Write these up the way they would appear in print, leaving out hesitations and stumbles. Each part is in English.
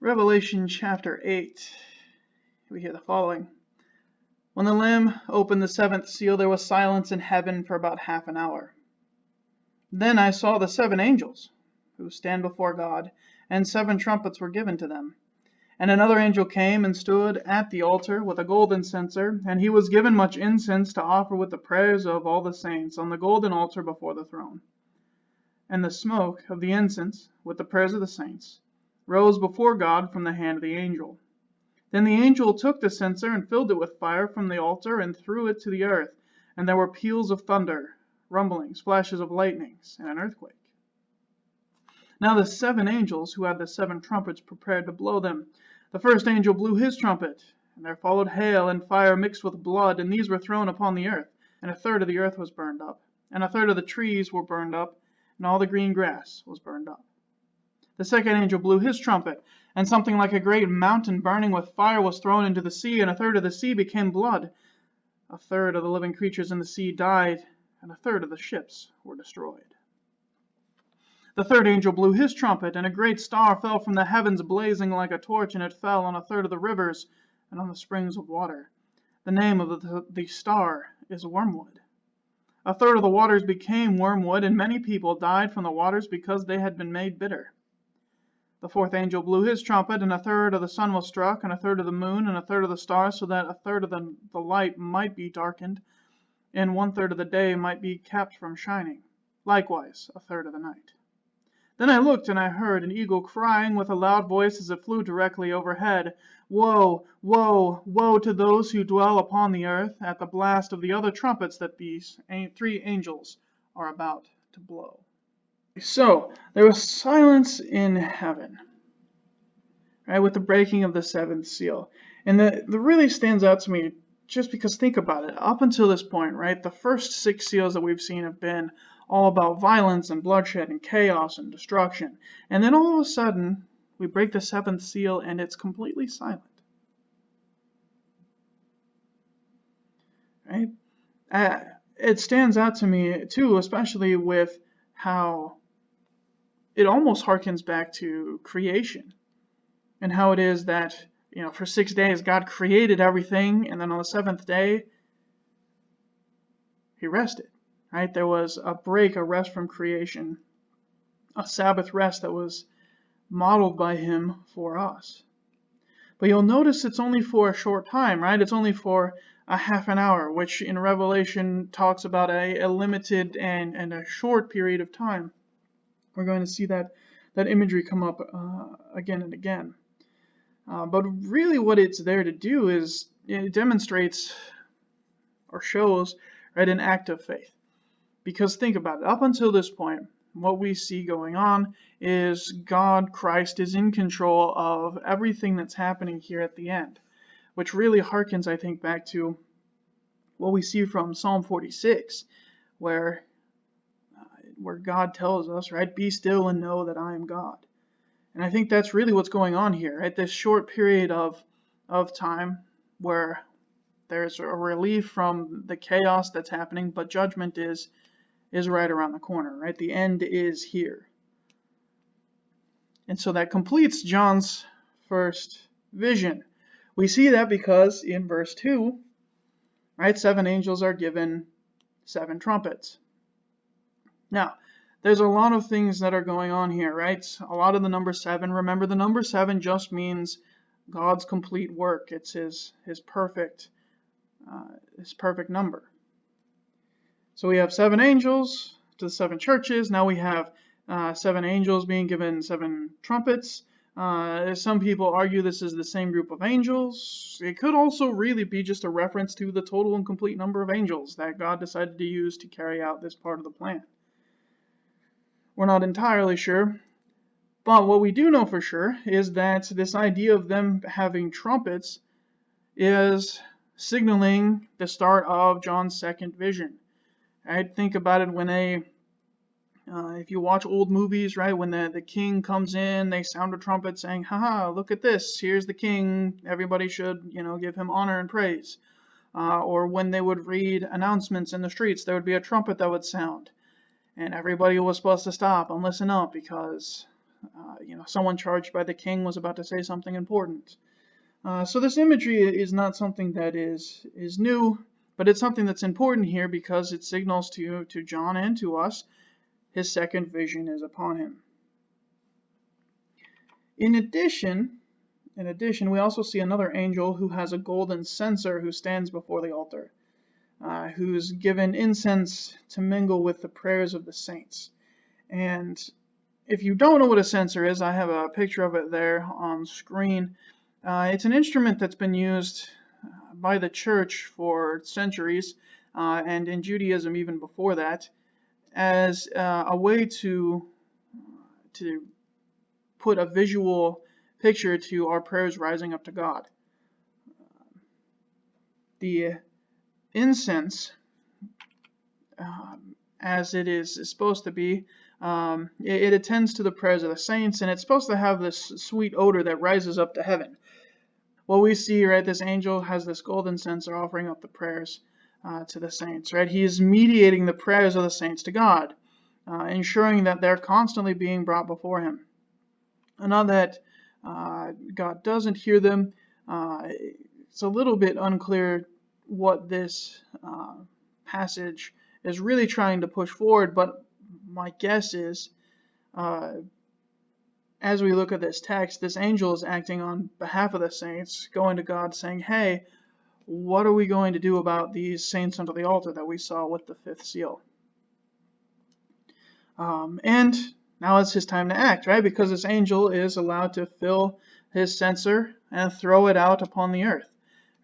Revelation chapter 8, we hear the following. When the Lamb opened the seventh seal, there was silence in heaven for about half an hour. Then I saw the 7 angels who stand before God, and 7 trumpets were given to them. And another angel came and stood at the altar with a golden censer, and he was given much incense to offer with the prayers of all the saints on the golden altar before the throne. And the smoke of the incense, with the prayers of the saints, rose before God from the hand of the angel. Then the angel took the censer and filled it with fire from the altar and threw it to the earth, and there were peals of thunder, rumblings, flashes of lightnings, and an earthquake. Now the 7 angels who had the 7 trumpets prepared to blow them. The first angel blew his trumpet, and there followed hail and fire mixed with blood, and these were thrown upon the earth, and a third of the earth was burned up, and a third of the trees were burned up, and all the green grass was burned up. The second angel blew his trumpet, and something like a great mountain burning with fire was thrown into the sea, and a third of the sea became blood. A third of the living creatures in the sea died, and a third of the ships were destroyed. The third angel blew his trumpet, and a great star fell from the heavens blazing like a torch, and it fell on a third of the rivers and on the springs of water. The name of the star is Wormwood. A third of the waters became wormwood, and many people died from the waters because they had been made bitter. The fourth angel blew his trumpet, and a third of the sun was struck, and a third of the moon, and a third of the stars, so that a third of the light might be darkened, and 1/3 of the day might be kept from shining, likewise a third of the night. Then I looked, and I heard an eagle crying with a loud voice as it flew directly overhead, "Woe, woe, woe to those who dwell upon the earth at the blast of the other trumpets that these 3 angels are about to blow." So, there was silence in heaven, right, with the breaking of the 7th seal. And that really stands out to me just because, think about it, up until this point, right, the first 6 seals that we've seen have been all about violence and bloodshed and chaos and destruction. And then all of a sudden, we break the 7th seal and it's completely silent. Right? It stands out to me, too, especially with how it almost harkens back to creation and how it is that, for 6 days God created everything, and then on the 7th day, he rested. Right? There was a break, a rest from creation, a Sabbath rest that was modeled by him for us. But you'll notice it's only for a short time, right? It's only for a half an hour, which in Revelation talks about a limited and a short period of time. We're going to see that imagery come up again and again. But really what it's there to do is it demonstrates or shows, right, an act of faith. Because think about it, up until this point, what we see going on is God, Christ, is in control of everything that's happening here at the end, which really harkens, I think, back to what we see from Psalm 46, where God tells us, right, "Be still and know that I am God." And I think that's really what's going on here, right? This short period of time where there's a relief from the chaos that's happening, but judgment is right around the corner, right? The end is here. And so that completes John's first vision. We see that because in verse 2, right, 7 angels are given 7 trumpets. Now, there's a lot of things that are going on here, right? A lot of the number 7. Remember, the number 7 just means God's complete work. It's his perfect number. So we have 7 angels to the 7 churches. Now we have 7 angels being given 7 trumpets. Some people argue this is the same group of angels. It could also really be just a reference to the total and complete number of angels that God decided to use to carry out this part of the plan. We're not entirely sure. But what we do know for sure is that this idea of them having trumpets is signaling the start of John's second vision. Right? Think about it when if you watch old movies, right, when the king comes in, they sound a trumpet saying, "Haha, look at this, here's the king, everybody should, give him honor and praise." Or when they would read announcements in the streets, there would be a trumpet that would sound, and everybody was supposed to stop and listen up because someone charged by the king was about to say something important. So this imagery is not something that is new, but it's something that's important here because it signals to John and to us his second vision is upon him. In addition, we also see another angel who has a golden censer who stands before the altar, who's given incense to mingle with the prayers of the saints. And if you don't know what a censer is, I have a picture of it there on screen. It's an instrument that's been used by the church for centuries, and in Judaism even before that, as a way to put a visual picture to our prayers rising up to God. The incense, as it is supposed to be, it attends to the prayers of the saints, and it's supposed to have this sweet odor that rises up to heaven. Well, we see, right, this angel has this golden censer offering up the prayers to the saints, right? He is mediating the prayers of the saints to God, ensuring that they're constantly being brought before him. And not that God doesn't hear them. It's a little bit unclear what this passage is really trying to push forward, but my guess is, as we look at this text, this angel is acting on behalf of the saints, going to God saying, hey, what are we going to do about these saints under the altar that we saw with the fifth seal? And now it's his time to act, right? Because this angel is allowed to fill his censer and throw it out upon the earth,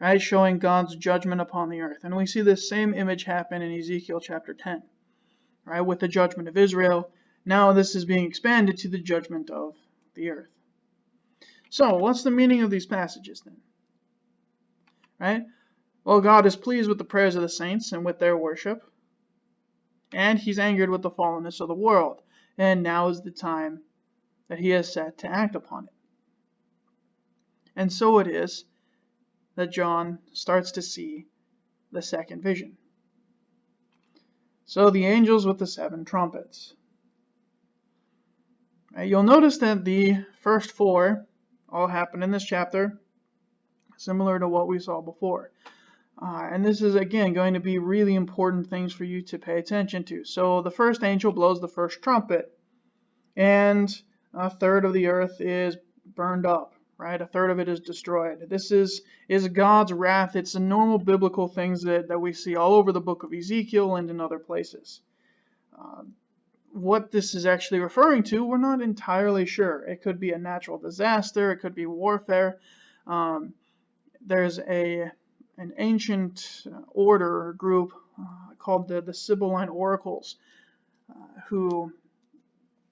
right? Showing God's judgment upon the earth. And we see this same image happen in Ezekiel chapter 10, right? With the judgment of Israel. Now this is being expanded to the judgment of the earth. So, what's the meaning of these passages then? Right? Well, God is pleased with the prayers of the saints and with their worship, and he's angered with the fallenness of the world. And now is the time that he has set to act upon it. And so it is that John starts to see the second vision. So the angels with the 7 trumpets. You'll notice that the first 4 all happen in this chapter, similar to what we saw before. And this is, again, going to be really important things for you to pay attention to. So the first angel blows the first trumpet, and a third of the earth is burned up, right? A third of it is destroyed. This is God's wrath. It's the normal biblical things that we see all over the book of Ezekiel and in other places. What this is actually referring to, we're not entirely sure. It could be a natural disaster. It could be warfare. There's an ancient order or group called the Sibylline Oracles, who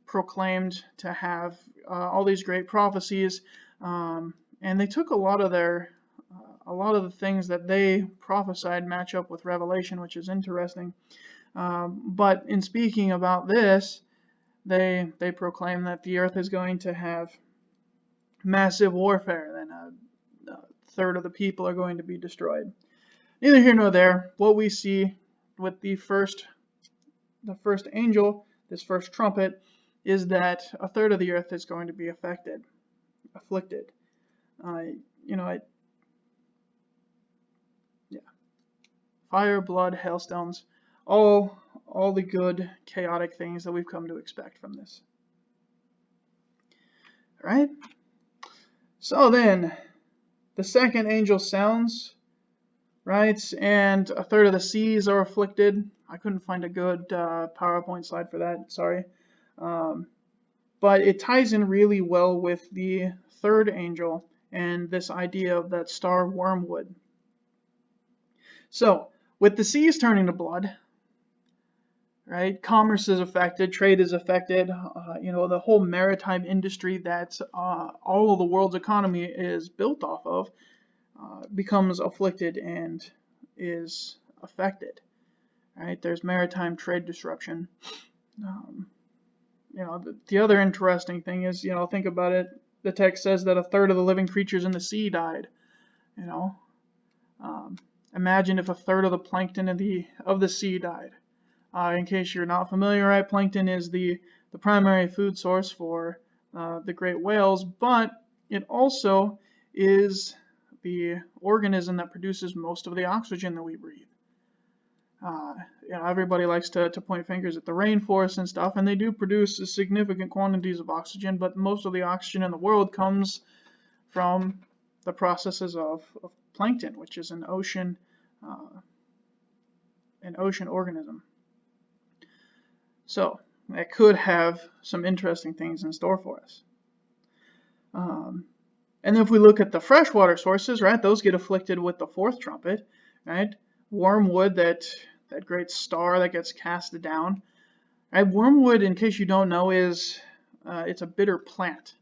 proclaimed to have all these great prophecies, and they took a lot of the things that they prophesied match up with Revelation, which is interesting. But in speaking about this, they proclaim that the earth is going to have massive warfare, and a third of the people are going to be destroyed. Neither here nor there. What we see with the first angel, this first trumpet, is that a third of the earth is going to be afflicted. Fire, blood, hailstones, all the good chaotic things that we've come to expect from this. All right? So then, the second angel sounds, right? And a third of the seas are afflicted. I couldn't find a good PowerPoint slide for that, sorry. But it ties in really well with the third angel and this idea of that star wormwood. So, with the seas turning to blood, right, commerce is affected, trade is affected, the whole maritime industry that all of the world's economy is built off of becomes afflicted and is affected, right? There's maritime trade disruption. The other interesting thing is, think about it. The text says that a third of the living creatures in the sea died. Imagine if a third of the plankton of the sea died. In case you're not familiar, right, plankton is the primary food source for the great whales, but it also is the organism that produces most of the oxygen that we breathe. Everybody likes to point fingers at the rainforests and stuff, and they do produce significant quantities of oxygen, but most of the oxygen in the world comes from the processes of plankton, which is an ocean organism. So that could have some interesting things in store for us. And if we look at the freshwater sources, right, those get afflicted with the fourth trumpet, right? Wormwood, that great star that gets cast down. Right? Wormwood, in case you don't know, is it's a bitter plant.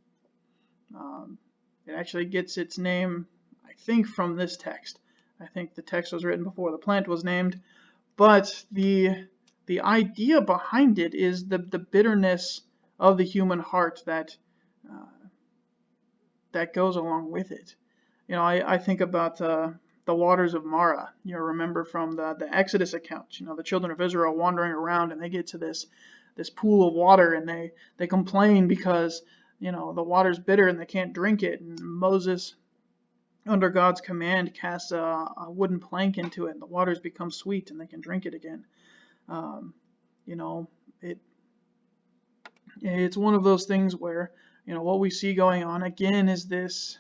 It actually gets its name, I think, from this text. I think the text was written before the plant was named, but the idea behind it is the bitterness of the human heart that goes along with it. I think about the waters of Mara. Remember from the Exodus account. The children of Israel wandering around, and they get to this pool of water, and they complain because the water's bitter and they can't drink it. And Moses, under God's command, casts a wooden plank into it, and the waters become sweet, and they can drink it again. It's one of those things where what we see going on again is this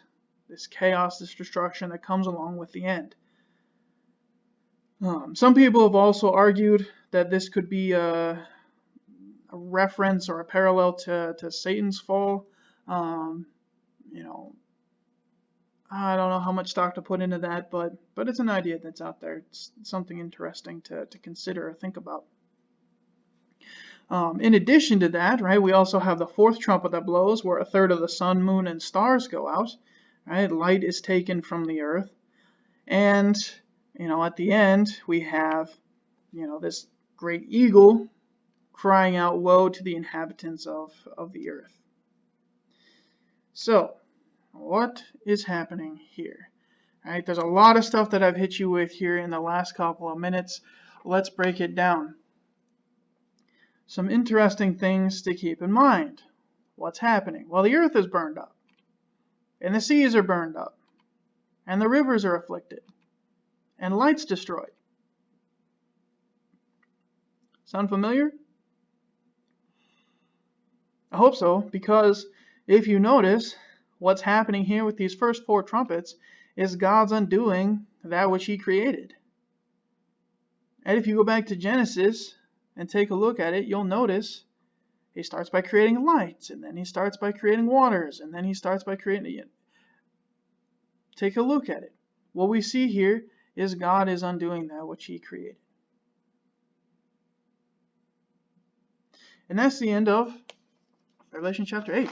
chaos, this destruction that comes along with the end. Some people have also argued that this could be a reference or a parallel to Satan's fall. I don't know how much stock to put into that, but it's an idea that's out there. It's something interesting to consider or think about. In addition to that, right, we also have the fourth trumpet that blows, where a third of the sun, moon, and stars go out. Right, light is taken from the earth, and at the end we have this great eagle crying out, "Woe to the inhabitants of the earth." So, what is happening here? All right, there's a lot of stuff that I've hit you with here in the last couple of minutes. Let's break it down. Some interesting things to keep in mind. What's happening? Well, the earth is burned up, and the seas are burned up, and the rivers are afflicted, and light's destroyed. Sound familiar? I hope so, because if you notice, what's happening here with these first four trumpets is God's undoing that which He created. And if you go back to Genesis and take a look at it, you'll notice He starts by creating lights, and then He starts by creating waters, and then He starts by creating it. Take a look at it. What we see here is God is undoing that which He created. And that's the end of Revelation chapter 8.